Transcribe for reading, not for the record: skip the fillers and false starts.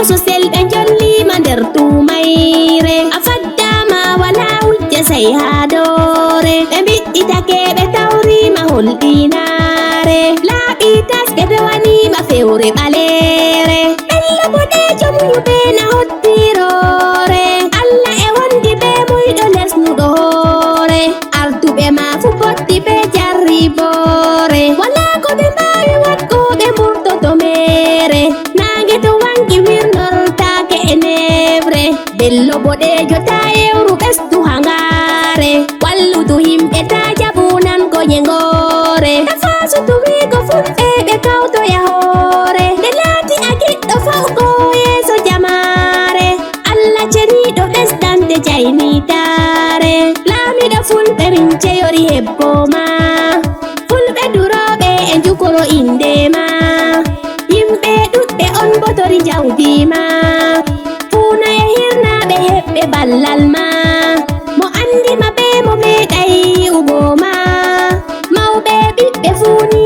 so selɓe jollima nder tumayre a faddama wala wujja sai ha dore ɓe mbiɗɗitake ɓe tawrima holɗinare laaɓi tas ɓe pewanima fewre ɓalere ɓello boɗejum yuɓe na hottirore Allah e wondi ɓe muyɗo lesnuɗo hoore arduɓe ma fu potti ɓe jarribore wala ko ɓe mbawi waɗgo ɓe murtoto mere nange to wangi wirnortake e nebre bello boɗejo ta yewru ɓesdu hangare walludu himɓe ta jaɓunan ko nyengore tafasutu wigo fulɓe ɓe kawtoya hoore nde laati a giɗɗo fawgo yeeso jamare Allah ceniɗo ɓesdande jaymitare laamiɗo fulɓe min ceyori hebbo ma fulɓe duroɓe e jukoro inde ma yimɓe ɗuɗɓe on botori jawdi ma funa e hirnaɓe heɓɓe ballal ma mo andima ɓe mo meeɗay yi'ugo ma mawɓe ɓiɓɓe funi